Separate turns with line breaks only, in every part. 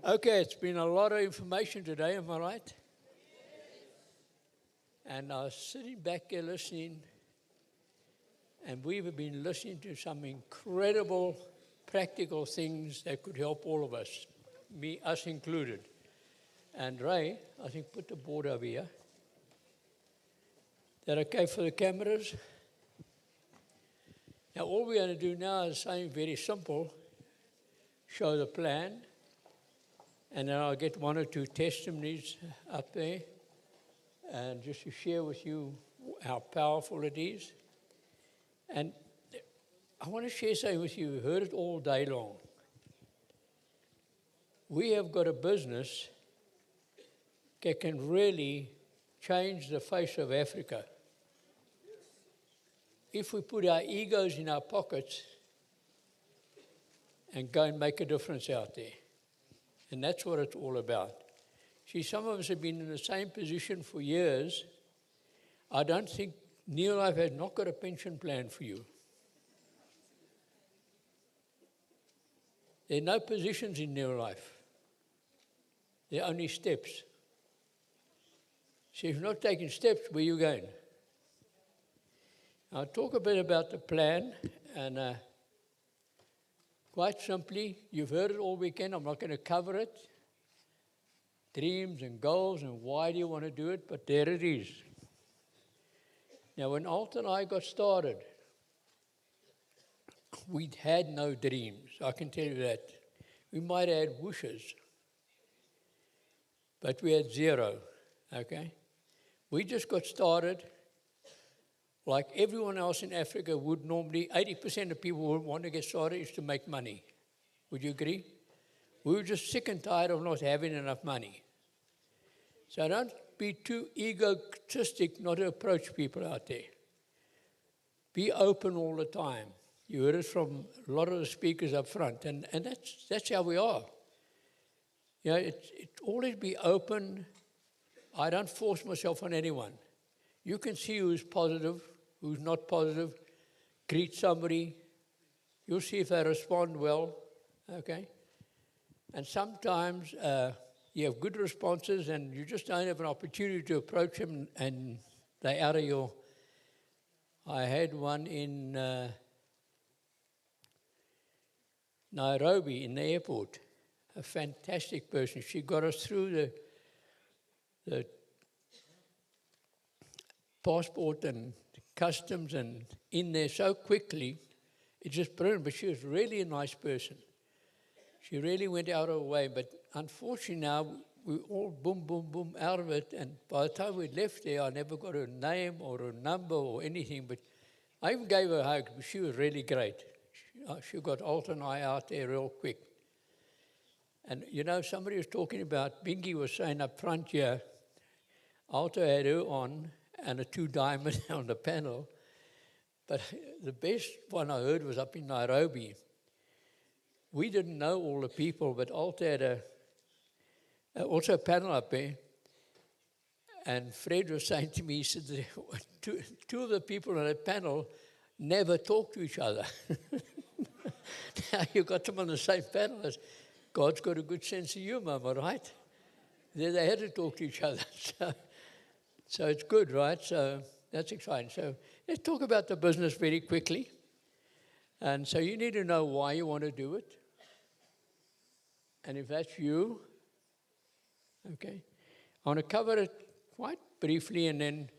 Okay, it's been a lot of information today, am I right? And I was sitting back here listening, and we've been listening to some incredible practical things that could help all of us, us included. And Ray, I think put the board over here. Is that okay for the cameras? Now all we're going to do now is something very simple, show the plan, and then I'll get one or two testimonies up there, and just to share with you how powerful it is. And I want to share something with you. You've heard it all day long. We have got a business that can really change the face of Africa. If we put our egos in our pockets and go and make a difference out there. And that's what it's all about. See, some of us have been in the same position for years. I don't think New Life has not got a pension plan for you. There are no positions in New Life. There are only steps. So if you're not taking steps, where are you going? I'll talk a bit about the plan, and quite simply, you've heard it all weekend. I'm not going to cover it. Dreams and goals and why do you want to do it, but there it is. Now, when Alta and I got started, we'd had no dreams. I can tell you that. We might have had wishes, but we had zero, okay? We just got started like everyone else in Africa would normally. 80% of people would want to get started is to make money. Would you agree? We were just sick and tired of not having enough money. So don't be too egotistic not to approach people out there. Be open all the time. You heard it from a lot of the speakers up front, and that's how we are. You know, it always be open. I don't force myself on anyone. You can see who's positive, who's not positive. Greet somebody. You'll see if they respond well, okay? And sometimes you have good responses and you just don't have an opportunity to approach them and they're out of your... I had one in Nairobi in the airport, a fantastic person. She got us through the passport and customs and in there so quickly. It's just brilliant, but she was really a nice person. She really went out of her way, but unfortunately now we all boom, boom, boom out of it, and by the time we left there, I never got her name or her number or anything, but I even gave her a hug, but she was really great. She got Alta and I out there real quick. And, you know, somebody was talking about, Bingy was saying up front here, Alta had her on, and a 2 diamond on the panel. But the best one I heard was up in Nairobi. We didn't know all the people, but Alta had also a panel up there. And Fred was saying to me, he said, two of the people on that panel never talk to each other. Now you got them on the same panel. God's got a good sense of humor, am I right? They had to talk to each other. So it's good, right? So that's exciting. So let's talk about the business very quickly. And so you need to know why you want to do it. And if that's you, okay, I want to cover it quite briefly, and then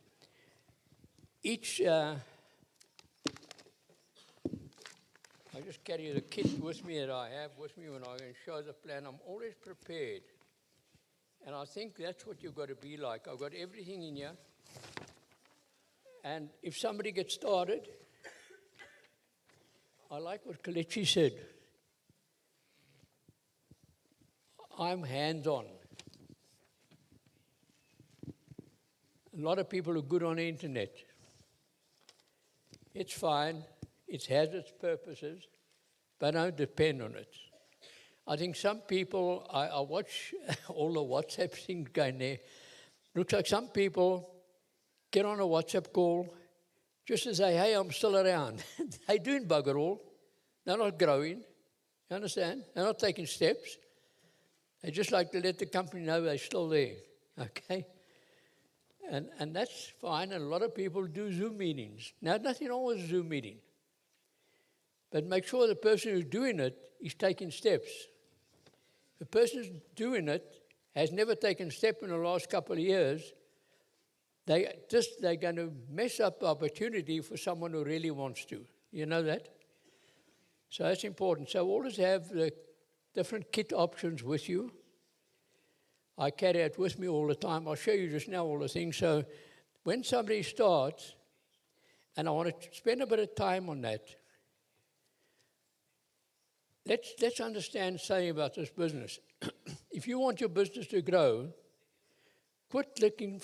each, I just carry the kit with me that I have with me when I'm going to show the plan. I'm always prepared. And I think that's what you've got to be like. I've got everything in here. And if somebody gets started, I like what Kelechi said. I'm hands-on. A lot of people are good on the internet. It's fine. It has its purposes, but don't depend on it. I think some people, I watch all the WhatsApp things going there. Looks like some people get on a WhatsApp call just to say, hey, I'm still around. They're doing bugger all. They're not growing. You understand? They're not taking steps. They just like to let the company know they're still there, okay? And that's fine, and a lot of people do Zoom meetings. Now, nothing wrong with a Zoom meeting. But make sure the person who's doing it is taking steps. The person who's doing it has never taken a step in the last couple of years. They're going to mess up the opportunity for someone who really wants to. You know that? So that's important. So always have the different kit options with you. I carry it with me all the time. I'll show you just now all the things. So when somebody starts, and I want to spend a bit of time on that, let's understand something about this business. If you want your business to grow, quit looking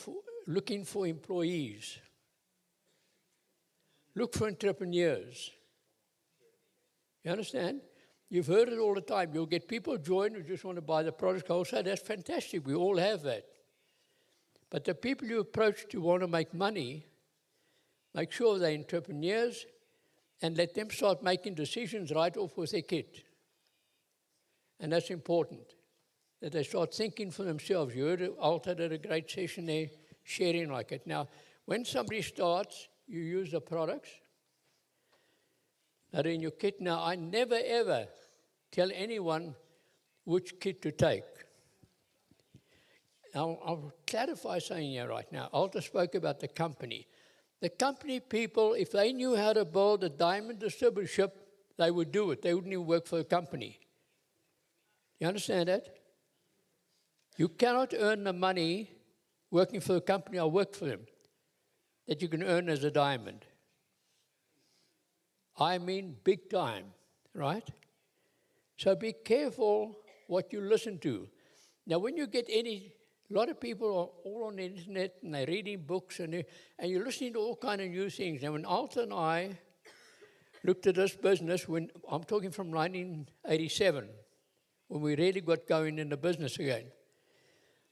for employees. Look for entrepreneurs. You understand? You've heard it all the time. You'll get people join who just want to buy the product wholesale. That's fantastic. We all have that. But the people you approach to want to make money, make sure they're entrepreneurs and let them start making decisions right off with their kit. And that's important, that they start thinking for themselves. You heard Alta did a great session there, sharing like it. Now, when somebody starts, you use the products that are in your kit. Now, I never, ever tell anyone which kit to take. Now, I'll clarify something here right now. Alta spoke about the company. The company people, if they knew how to build a diamond distributorship, they would do it. They wouldn't even work for the company. You understand that? You cannot earn the money working for the company or work for them that you can earn as a diamond. I mean big time, right? So be careful what you listen to. Now, when you get a lot of people are all on the internet and they're reading books and you're listening to all kind of new things. Now, when Alta and I looked at this business, when I'm talking from 1987, when we really got going in the business again,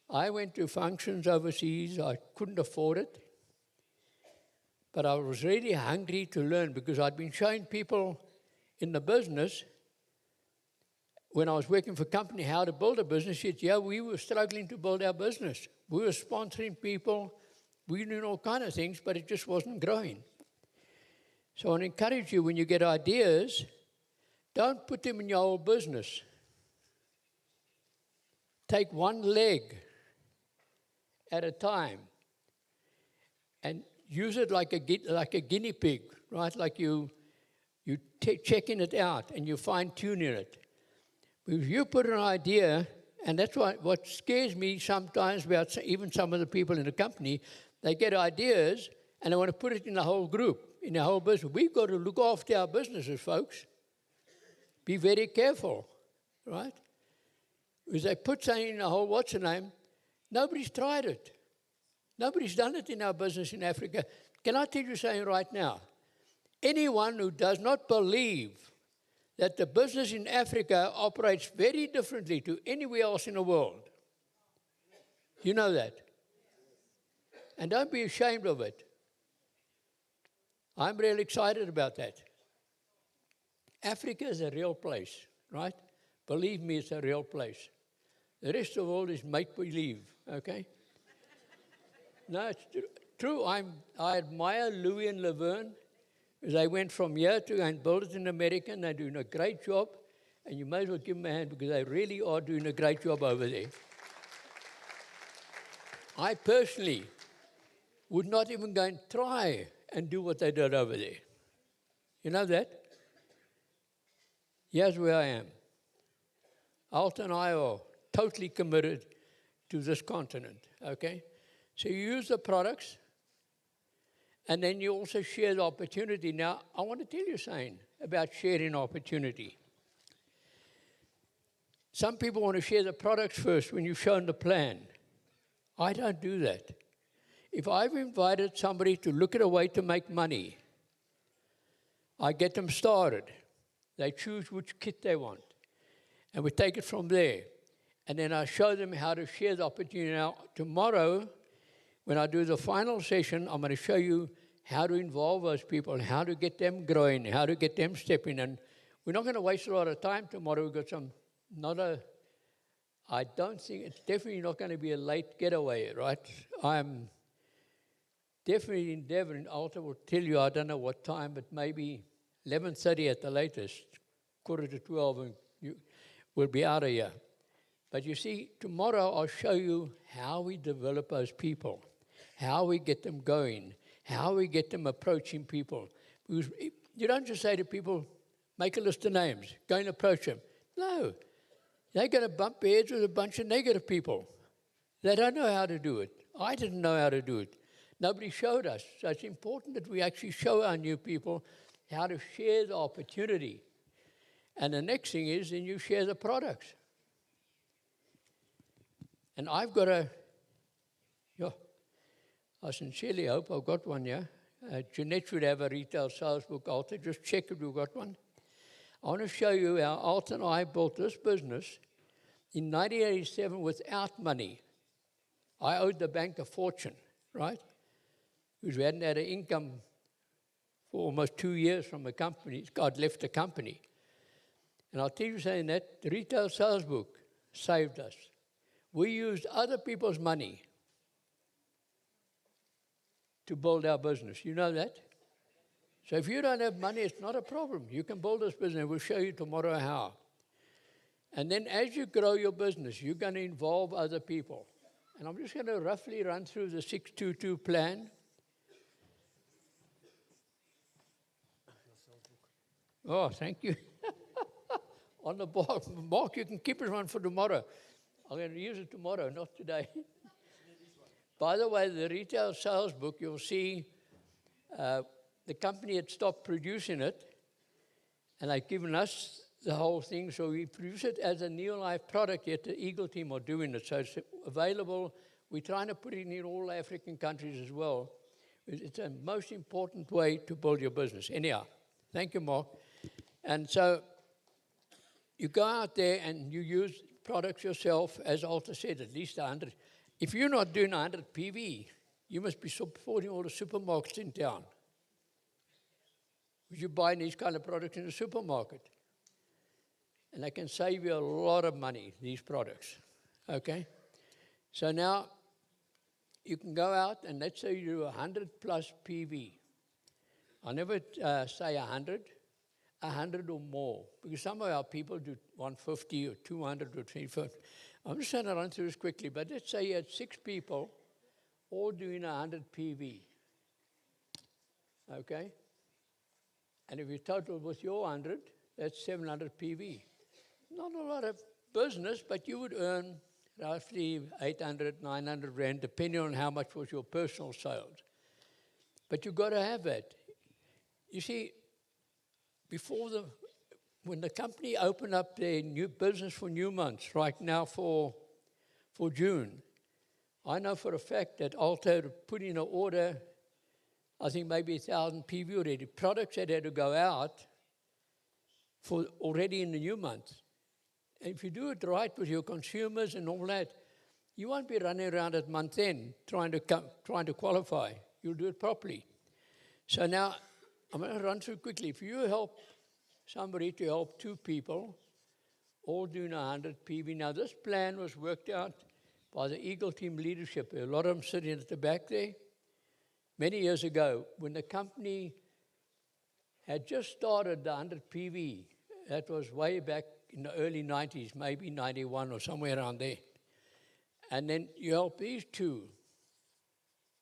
I went to functions overseas. I couldn't afford it. But I was really hungry to learn because I'd been showing people in the business, when I was working for a company, how to build a business. Yet, yeah, we were struggling to build our business. We were sponsoring people. We knew all kind of things, but it just wasn't growing. So I encourage you, when you get ideas, don't put them in your whole business. Take one leg at a time and use it like a guinea pig, right? Like you checking it out and you fine-tuning it. If you put an idea, and that's what scares me sometimes about even some of the people in the company, they get ideas and they want to put it in the whole group, in the whole business. We've got to look after our businesses, folks. Be very careful, right? Because they put something in the whole, what's the name? Nobody's tried it. Nobody's done it in our business in Africa. Can I tell you something right now? Anyone who does not believe that the business in Africa operates very differently to anywhere else in the world, you know that. And don't be ashamed of it. I'm really excited about that. Africa is a real place, right? Believe me, it's a real place. The rest of the world is make-believe, okay? No, it's true. I admire Louis and Laverne, because they went from here to and build it in America, and they're doing a great job. And you may as well give them a hand, because they really are doing a great job over there. I personally would not even go and try and do what they did over there. You know that? Here's where I am. Alta and I are totally committed to this continent, okay? So you use the products, and then you also share the opportunity. Now, I want to tell you something about sharing opportunity. Some people want to share the products first when you've shown the plan. I don't do that. If I've invited somebody to look at a way to make money, I get them started. They choose which kit they want, and we take it from there. And then I show them how to share the opportunity. Now, tomorrow, when I do the final session, I'm going to show you how to involve those people, how to get them growing, how to get them stepping. And we're not going to waste a lot of time tomorrow. We've got I don't think it's definitely not going to be a late getaway, right? I'm definitely in Devon. Alta will tell you, I don't know what time, but maybe 11:30 at the latest, 11:45, and we'll be out of here. But you see, tomorrow I'll show you how we develop those people, how we get them going, how we get them approaching people. Because you don't just say to people, make a list of names, go and approach them. No, they're going to bump heads with a bunch of negative people. They don't know how to do it. I didn't know how to do it. Nobody showed us. So it's important that we actually show our new people how to share the opportunity. And the next thing is, then you share the products. And I've got I sincerely hope I've got one here. Jeanette should have a retail sales book, Alta. Just check if you've got one. I want to show you how Alta and I built this business in 1987 without money. I owed the bank a fortune, right? Because we hadn't had an income for almost 2 years from the company. God left the company. And I'll tell you saying that the retail sales book saved us. We used other people's money to build our business. You know that? So if you don't have money, it's not a problem. You can build this business. We'll show you tomorrow how. And then as you grow your business, you're going to involve other people. And I'm just going to roughly run through the 622 plan. Oh, thank you. On the board. Mark, you can keep it one for tomorrow. I'm going to use it tomorrow, not today. By the way, the retail sales book, you'll see the company had stopped producing it, and they've given us the whole thing, so we produce it as a Neolife product, yet the Eagle team are doing it, so it's available. We're trying to put it in all African countries as well. It's a most important way to build your business. Anyhow, thank you, Mark. And so you go out there and you use products yourself, as Alta said, at least 100. If you're not doing 100 PV, you must be supporting all the supermarkets in town. Because you're buying these kind of products in the supermarket. And they can save you a lot of money, these products. Okay? So now, you can go out and let's say you do 100 plus PV. I never say 100 or more. Because some of our people do 150 or 200 or 350. I'm just going to run through this quickly, but let's say you had 6 people all doing 100 PV. Okay? And if you total with your 100, that's 700 PV. Not a lot of business, but you would earn roughly 800, 900 rand, depending on how much was your personal sales. But you've got to have that. You see, when the company opened up their new business for new months, right now for June, I know for a fact that Alta had put in an order, I think maybe 1,000 PV already, products that had to go out for already in the new month. And if you do it right with your consumers and all that, you won't be running around at month end trying to qualify. You'll do it properly. So now, I'm going to run through quickly. If you help somebody to help 2 people, all doing 100 PV. Now, this plan was worked out by the Eagle team leadership. A lot of them sitting at the back there. Many years ago, when the company had just started the 100 PV, that was way back in the early 90s, maybe 91 or somewhere around there. And then you help these 2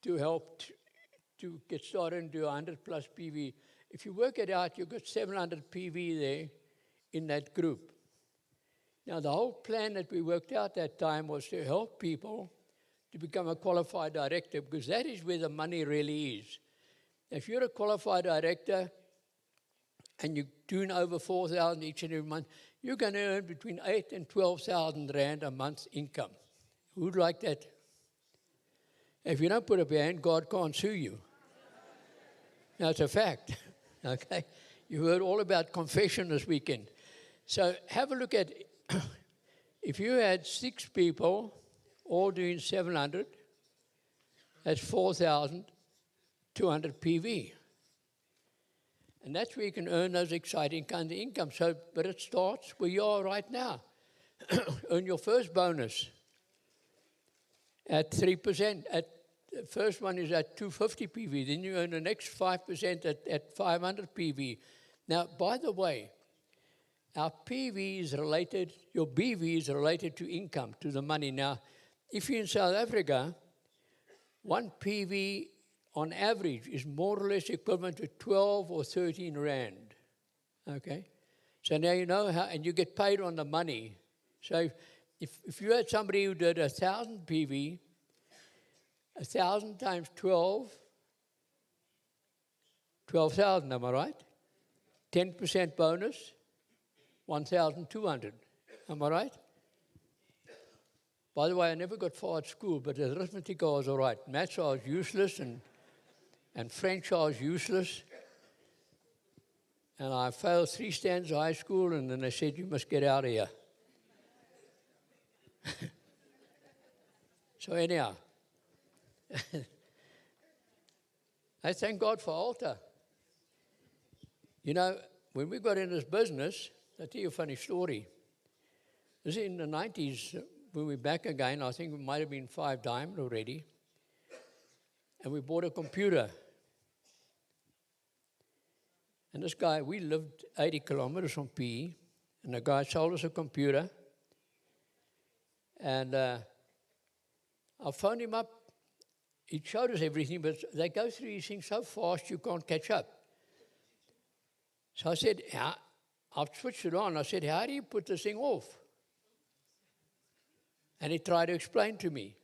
to help to get started and do 100 plus PV. If you work it out, you've got 700 PV there in that group. Now, the whole plan that we worked out that time was to help people to become a qualified director, because that is where the money really is. If you're a qualified director and you're doing over 4,000 each and every month, you're going to earn between 8,000 and 12,000 rand a month income. Who'd like that? If you don't put up your hand, God can't sue you. Now, it's a fact. Okay? You heard all about confession this weekend. So have a look at, if you had 6 people all doing 700, that's 4,200 PV. And that's where you can earn those exciting kinds of income. So, but it starts where you are right now. earn your first bonus at 3%. The first one is at 250 PV. Then you earn the next 5% at 500 PV. Now, by the way, our PV is related, your BV is related to income, to the money. Now, if you're in South Africa, one PV on average is more or less equivalent to 12 or 13 rand. Okay? So now you know how, and you get paid on the money. So if you had somebody who did 1,000 PV, 1,000 times 12, 12,000, am I right? 10% bonus, 1,200. Am I right? By the way, I never got far at school, but arithmetic I was all right. Maths I was useless, and French I was useless. And I failed 3 stands of high school, and then they said, you must get out of here. So anyhow, I thank God for altar. You know, when we got in this business, I'll tell you a funny story. This is in the 90s, when we're back again. I think we might have been 5 diamond already. And we bought a computer. And this guy, we lived 80 kilometers from PE, and the guy sold us a computer. And I phoned him up. He showed us everything, but they go through these things so fast you can't catch up. So I said, I've switched it on. I said, how do you put this thing off? And he tried to explain to me.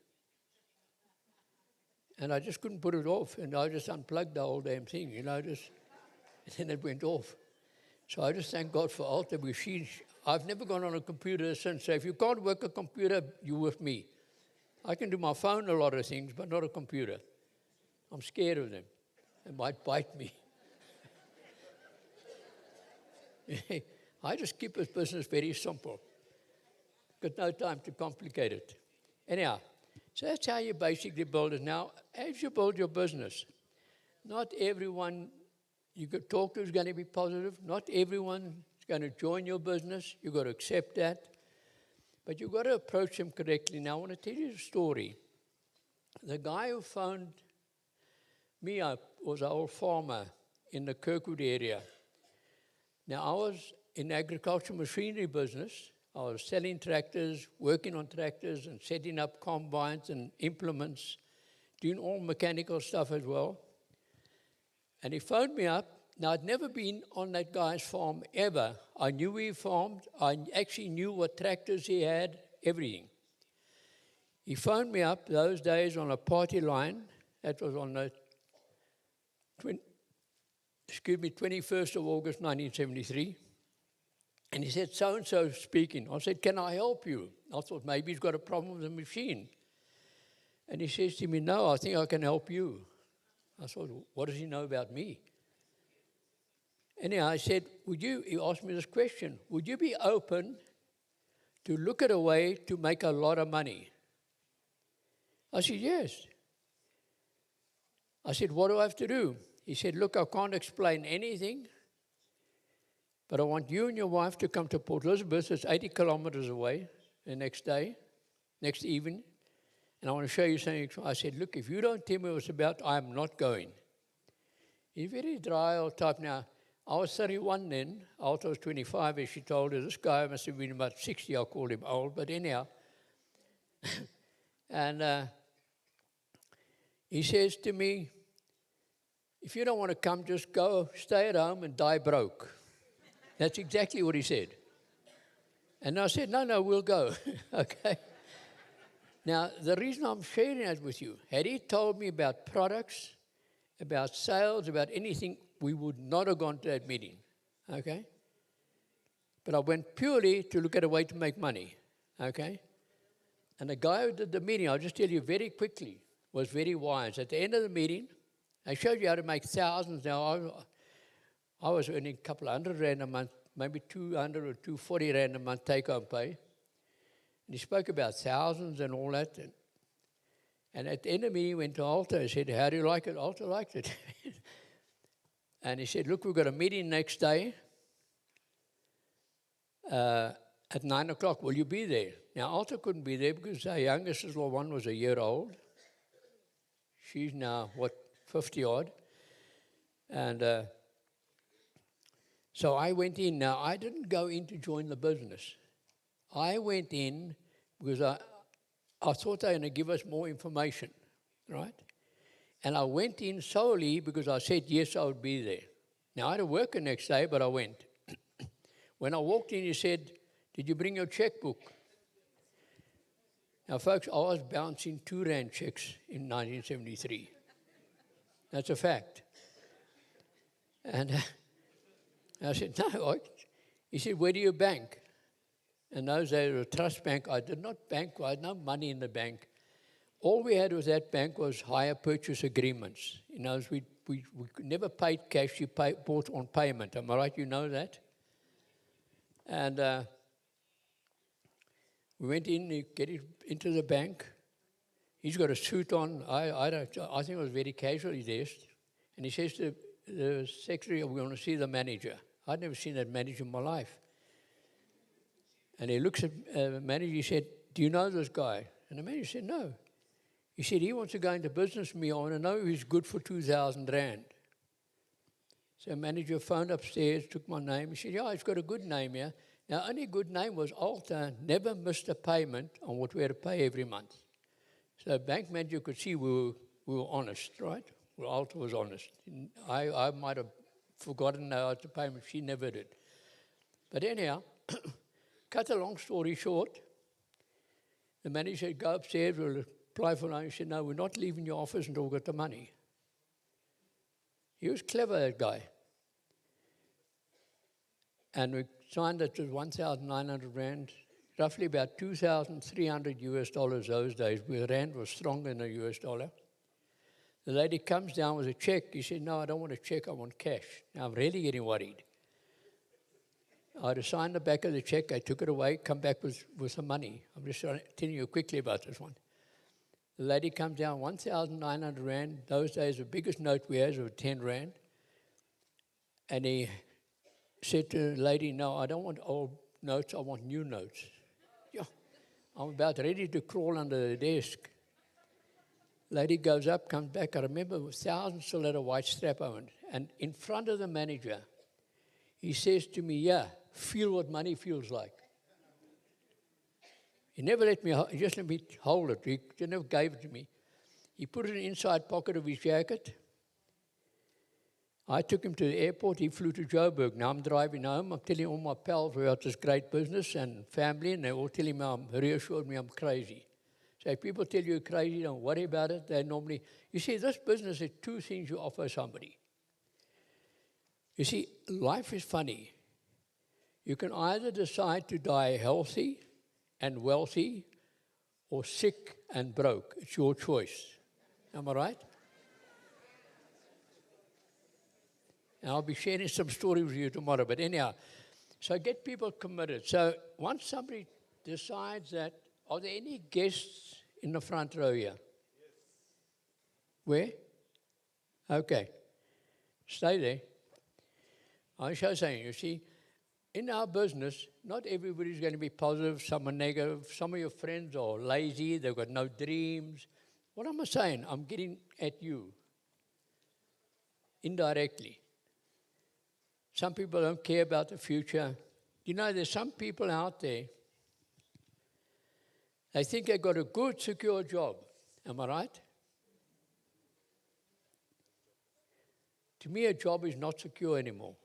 And I just couldn't put it off. And I just unplugged the whole damn thing, and then it went off. So I just thank God for altar. I've never gone on a computer since. So if you can't work a computer, you're with me. I can do my phone, a lot of things, but not a computer. I'm scared of them. They might bite me. I just keep this business very simple. Got no time to complicate it. Anyhow, so that's how you basically build it. Now, as you build your business, not everyone you could talk to is going to be positive. Not everyone is going to join your business. You've got to accept that. But you've got to approach them correctly. Now, I want to tell you a story. The guy who phoned me up was an old farmer in the Kirkwood area. Now, I was in agricultural machinery business. I was selling tractors, working on tractors, and setting up combines and implements, doing all mechanical stuff as well. And he phoned me up. Now, I'd never been on that guy's farm ever. I knew he farmed. I actually knew what tractors he had, everything. He phoned me up those days on a party line. That was on the 21st of August, 1973. And he said, so-and-so speaking. I said, can I help you? I thought maybe he's got a problem with the machine. And he says to me, no, I think I can help you. I thought, what does he know about me? Anyhow, I said, he asked me this question, would you be open to look at a way to make a lot of money? I said, yes. I said, what do I have to do? He said, look, I can't explain anything, but I want you and your wife to come to Port Elizabeth. It's 80 kilometers away the next evening, and I want to show you something. I said, look, if you don't tell me what it's about, I'm not going. He's very dry old type. Now, I was 31 then. Alta was 25, as she told her. This guy must have been about 60. I'll call him old, but anyhow. And he says to me, if you don't want to come, just go, stay at home and die broke. That's exactly what he said. And I said, no, we'll go. Okay. Now, the reason I'm sharing that with you, had he told me about products, about sales, about anything, we would not have gone to that meeting. Okay? But I went purely to look at a way to make money. Okay? And the guy who did the meeting, I'll just tell you very quickly, was very wise. At the end of the meeting, I showed you how to make thousands. Now, I was earning a couple of $100 a month, maybe 200 or 240 Rand a month take-home pay. And he spoke about thousands and all that. And at the end of the meeting, he went to Alta. I said, how do you like it? Alta liked it. And he said, look, we've got a meeting next day. at 9 o'clock, will you be there? Now, Alta couldn't be there because our youngest little one was a year old. She's now, 50-odd. And so I went in. Now, I didn't go in to join the business. I went in because I thought they were going to give us more information, right? And I went in solely because I said, yes, I would be there. Now, I had to work the next day, but I went. When I walked in, he said, did you bring your checkbook? Now, folks, I was bouncing 2 rand checks in 1973. That's a fact. And I said, no. He said, where do you bank? And those days were a trust bank. I did not bank. I had no money in the bank. All we had with that bank was hire purchase agreements. You know, we never paid cash. You bought on payment. Am I right? You know that? And we went in to get into the bank. He's got a suit on. I think it was very casual. He's there. And he says to the secretary, we want to see the manager. I'd never seen that manager in my life. And he looks at the manager. He said, do you know this guy? And the manager said, no. He said, he wants to go into business with me. I want to know if he's good for 2,000 rand. So the manager phoned upstairs, took my name. He said, yeah, he's got a good name here. Now, only good name was Alta never missed a payment on what we had to pay every month. So the bank manager could see we were honest, right? Well, Alta was honest. I might have forgotten how to pay, but she never did. But anyhow, cut a long story short, the manager said, go upstairs, we'll apply for loan. He said, no, we're not leaving your office until we get the money. He was clever, that guy. And we signed it with 1,900 rand, roughly about $2,300 those days, where the rand was stronger than the US dollar. The lady comes down with a check. He said, no, I don't want a check, I want cash. Now, I'm really getting worried. I had to sign the back of the check. I took it away, come back with some money. I'm just telling you quickly about this one. The lady comes down, 1,900 rand. Those days, the biggest note we had was 10 rand. And he said to the lady, no, I don't want old notes, I want new notes. Yeah, I'm about ready to crawl under the desk. Lady goes up, comes back. I remember 1,000 still had a white strap on it. And in front of the manager, he says to me, yeah, feel what money feels like. He never let me, he just let me hold it. He never gave it to me. He put it in the inside pocket of his jacket. I took him to the airport. He flew to Joburg. Now I'm driving home. I'm telling all my pals about this great business and family, and they all telling me, reassured me I'm crazy. So if people tell you you're crazy, don't worry about it. They normally, you see, this business is 2 things you offer somebody. You see, life is funny. You can either decide to die healthy and wealthy or sick and broke. It's your choice. Am I right? And I'll be sharing some stories with you tomorrow. But anyhow, so get people committed. So once somebody decides that, are there any guests in the front row here? Yes. Where? Okay. Stay there. I'll show something. You see, in our business, not everybody's going to be positive. Some are negative. Some of your friends are lazy. They've got no dreams. What am I saying? I'm getting at you indirectly. Some people don't care about the future. You know, there's some people out there, they think they've got a good, secure job. Am I right? To me, a job is not secure anymore.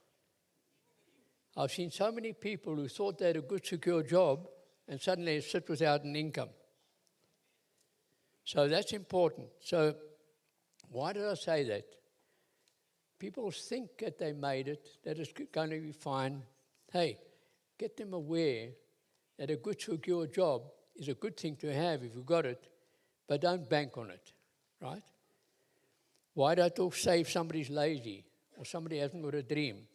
I've seen so many people who thought they had a good, secure job and suddenly sit without an income. So that's important. So why did I say that? People think that they made it, that it's going to be fine. Hey, get them aware that a good, secure job is a good thing to have if you've got it, but don't bank on it, right? Why do I say if somebody's lazy or somebody hasn't got a dream?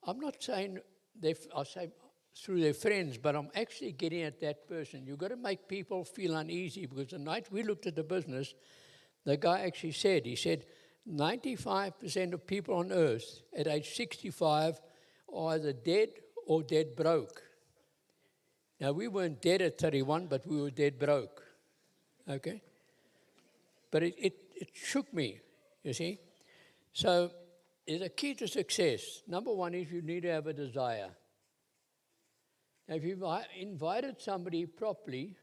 I'm not saying I say through their friends, but I'm actually getting at that person. You've got to make people feel uneasy, because the night we looked at the business, the guy actually said, 95% of people on earth at age 65 are either dead or dead broke. Now, we weren't dead at 31, but we were dead broke. Okay? But it shook me, you see. So there's a key to success. Number one is you need to have a desire. Now, if you've invited somebody properly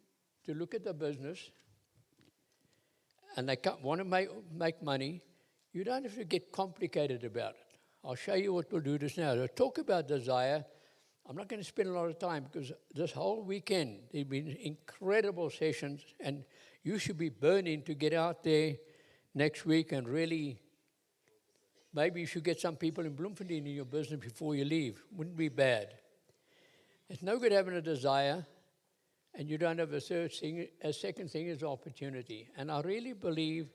to look at the business and they want to make money, you don't have to get complicated about it. I'll show you what we'll do this now. We'll talk about desire. I'm not going to spend a lot of time because this whole weekend there have been incredible sessions, and you should be burning to get out there next week and really, maybe you should get some people in Bloemfontein in your business before you leave. Wouldn't be bad. It's no good having a desire and you don't have a third thing. A second thing is opportunity. And I really believe,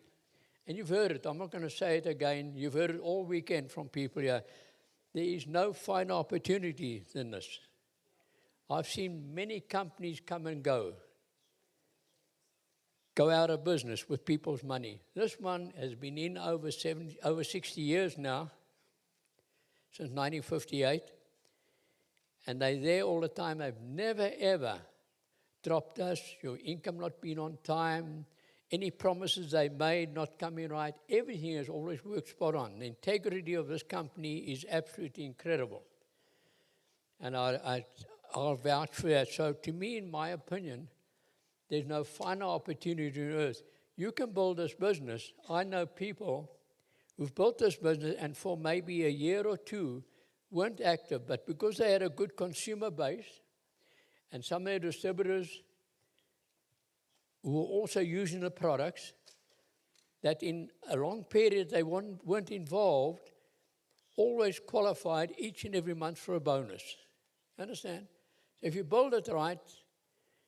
and you've heard it, I'm not going to say it again, you've heard it all weekend from people here, there is no finer opportunity than this. I've seen many companies come and go out of business with people's money. This one has been in over 60 years now, since 1958, and they're there all the time. They've never, ever dropped us, your income not being on time, any promises they made not coming right. Everything has always worked spot on. The integrity of this company is absolutely incredible. And I'll vouch for that. So to me, in my opinion, there's no finer opportunity on earth. You can build this business. I know people who've built this business and for maybe a year or two weren't active, but because they had a good consumer base and some of their distributors who were also using the products, that in a long period they weren't involved, always qualified each and every month for a bonus. Understand? So if you build it right,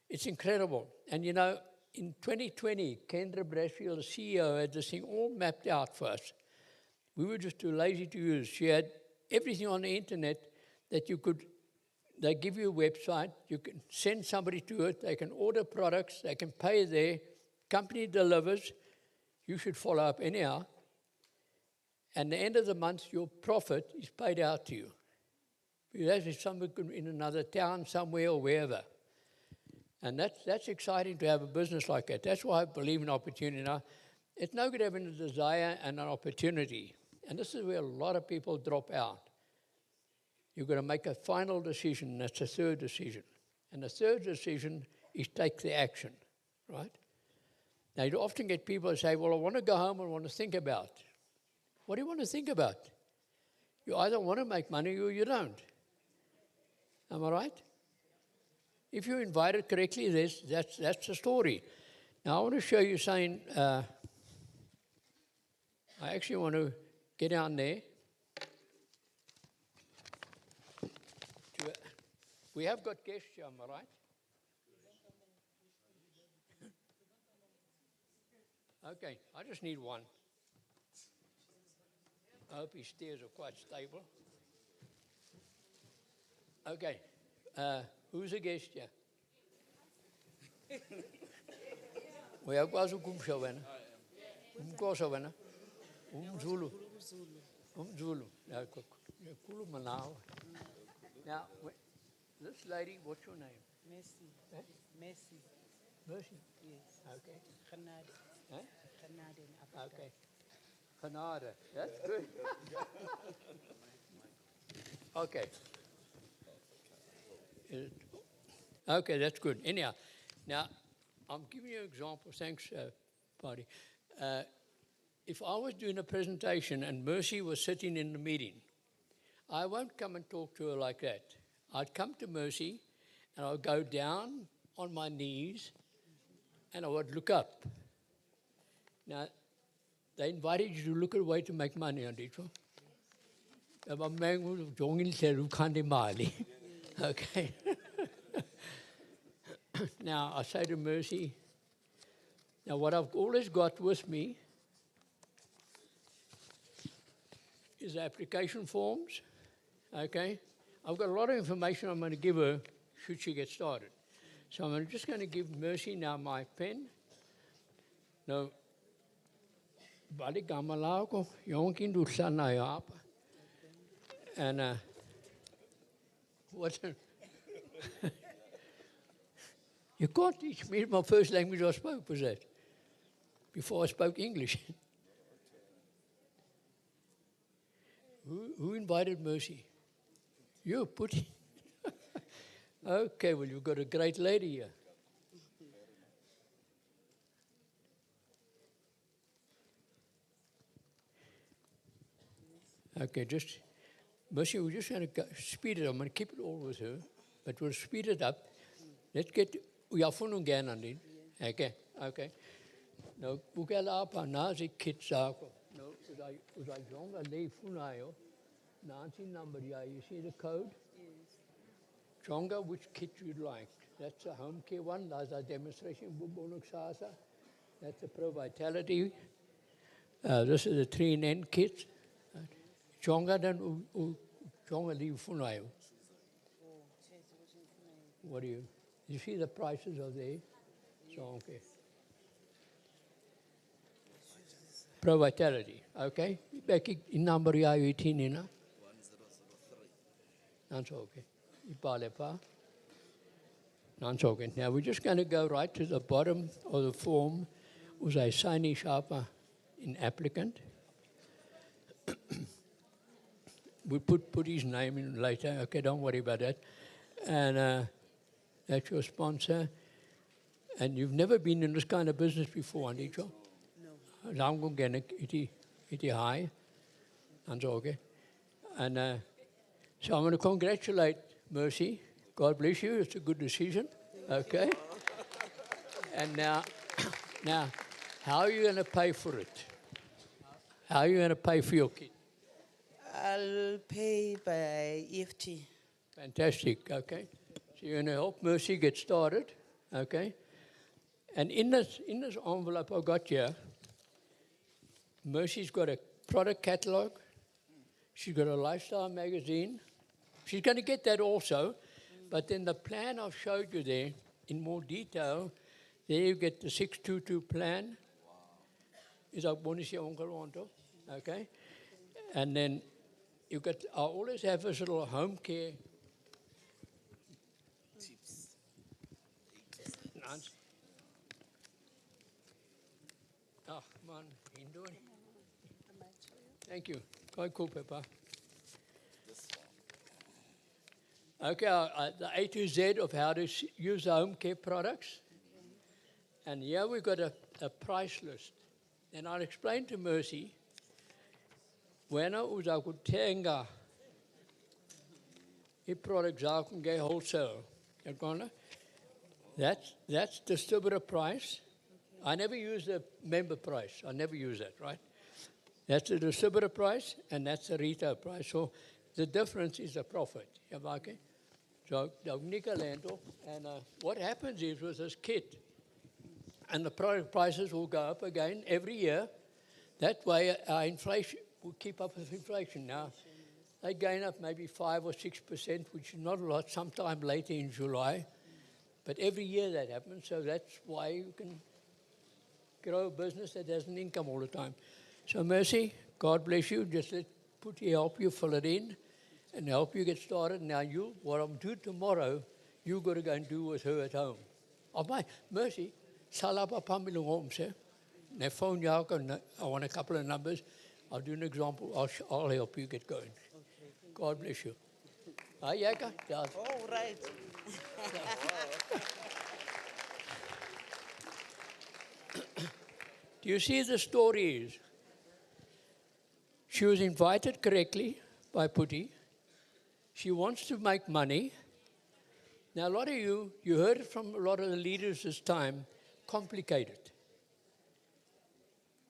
it's incredible. And you know, in 2020, Kendra Brasfield, the CEO, had this thing all mapped out for us. We were just too lazy to use. She had everything on the internet that you could, they give you a website, you can send somebody to it, they can order products, they can pay there, company delivers, you should follow up anyhow. And the end of the month, your profit is paid out to you. That is somewhere in another town, somewhere or wherever. And that's exciting to have a business like that. That's why I believe in opportunity. Now, it's no good having a desire and an opportunity. And this is where a lot of people drop out. You've got to make a final decision, and that's the third decision. And the third decision is take the action, right? Now, you often get people who say, well, I want to go home and want to think about. What do you want to think about? You either want to make money or you don't. Am I right? If you're invited correctly, that's the story. Now, I want to show you something. I actually want to get down there. We have got guests here, am I right? Okay, I just need one. I hope his stairs are quite stable. Okay, who's a guest here? We have quase Kumshavana. Kumkosavana. Zulu. Zulu. Kulu Manao. Now, this lady, what's your name?
Mercy.
Eh?
Mercy.
Mercy.
Yes.
Okay.
Genade.
Huh?
Genade in Afrika.
Okay. Genade. That's good. Okay. Okay, that's good. Anyhow, now, I'm giving you an example. Thanks, Patty. If I was doing a presentation and Mercy was sitting in the meeting, I won't come and talk to her like that. I'd come to Mercy and I'd go down on my knees and I would look up. Now, they invited you to look at a way to make money on it. Okay. Now, I say to Mercy, now what I've always got with me is the application forms, okay? I've got a lot of information I'm going to give her should she get started. So I'm just going to give Mercy now my pen. Now, balik gamala ko, yung kindusan na yap. And what? You can't teach me. My first language I spoke was that, before I spoke English. Who invited Mercy? You, Putty. Okay, well, you've got a great lady here. Okay, just, Mercy, we're just going to speed it up. I'm going to keep it all with her, but we'll speed it up. Let's get, we are full again on it. Okay, okay. Nou, hoe kan je na ze kids zaken? Nou, was I younger, leef van jou. Nancy number, yeah, you see the code?
Yes.
Jonga, which kit you'd like. That's a home care one. That's a demonstration. That's a Pro Vitality. This is a 3-in-1 kit. Jonga dan Jonga leave for now. What do you see the prices are there? So okay. Pro Vitality, okay. Back in number 18 in.
1003.
That's okay. That's okay. Now we're just going to go right to the bottom of the form. Was I signing sharper in applicant? We put his name in later. Okay, don't worry about that. And that's your sponsor. And you've never been in this kind of business before, Anita?
No.
I'm going to get it high. That's okay. And so I'm going to congratulate Mercy. God bless you. It's a good decision. Okay. And now, how are you going to pay for it? How are you going to pay for your kit?
I'll pay by EFT.
Fantastic. Okay. So you're going to help Mercy get started. Okay. And in this envelope I got here, Mercy's got a product catalog. She's got a lifestyle magazine. She's going to get that also. But then the plan I've showed you there in more detail, there you get the 622 plan. Is our bonus here, okay? And then you got, I always have this little home care.
Tips.
Nice. Oh, man, you doing? Thank you. Quite cool, Peppa.
This
Okay, the A to Z of how to use the home care products. And here we've got a price list. And I'll explain to Mercy, when I was I could tenga, the products I can get wholesale. That's distributor price. I never use the member price. I never use that, right? That's the distributor price, and that's the retail price. So the difference is the profit. Okay? So, and what happens is with this kit, and the product prices will go up again every year. That way, our inflation will keep up with inflation. Now, they gain up maybe 5 or 6%, which is not a lot, sometime later in July. But every year that happens, so that's why you can grow a business that has an income all the time. So, Mercy, God bless you. Just let Putty help you fill it in and help you get started. Now, what I'm doing tomorrow, you've got to go and do with her at home. Oh, my, Mercy, salapa pamilong home, sir. Now, phone you, I want a couple of numbers. I'll do an example. I'll help you get going.
Okay.
God bless you. Hi, Yaka.
All right.
Do you see the story is? She was invited correctly by Putty. She wants to make money. Now, a lot of you heard it from a lot of the leaders this time, complicated.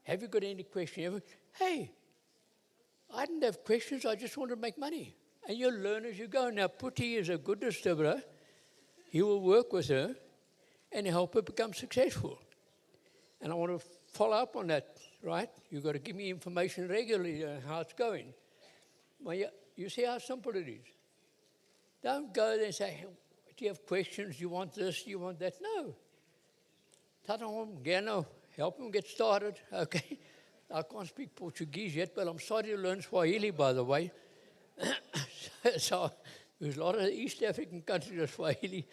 Have you got any questions? Hey, I didn't have questions. I just want to make money. And you'll learn as you go. Now, Putty is a good distributor. He will work with her and help her become successful. And I want to follow up on that, right? You've got to give me information regularly on how it's going. Well, you see how simple it is. Don't go there and say, hey, do you have questions? Do you want this? Do you want that? No. Help him get started, okay? I can't speak Portuguese yet, but I'm starting to learn Swahili, by the way. So there's a lot of East African countries of Swahili.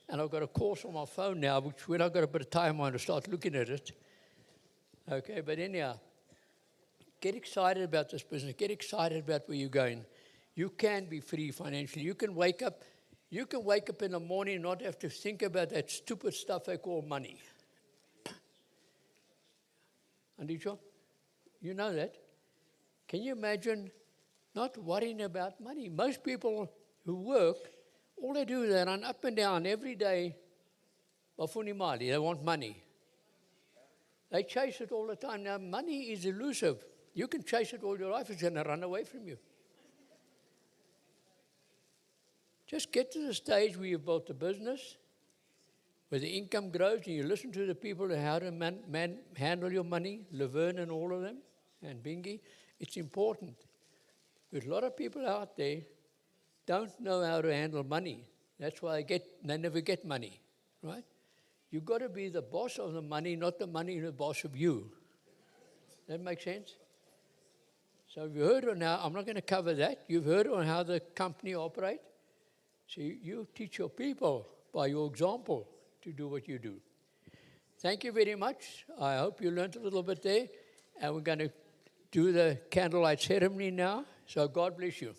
And I've got a course on my phone now, which when I've got a bit of time, I want to start looking at it. Okay, but anyhow, get excited about this business. Get excited about where you're going. You can be free financially. You can wake up in the morning and not have to think about that stupid stuff they call money. Andisha, you know that. Can you imagine not worrying about money? Most people who work, all they do is they run up and down every day. Bafuni mali, they want money. They chase it all the time. Now, money is elusive. You can chase it all your life. It's going to run away from you. Just get to the stage where you've built a business, where the income grows, and you listen to the people on how to handle your money, Laverne and all of them, and Bingy. It's important. Because a lot of people out there don't know how to handle money. That's why they never get money, right? You've got to be the boss of the money, not the money the boss of you. That make sense? So you've heard on how, I'm not going to cover that. You've heard on how the company operates. So you teach your people by your example to do what you do. Thank you very much. I hope you learned a little bit there. And we're going to do the candlelight ceremony now. So God bless you.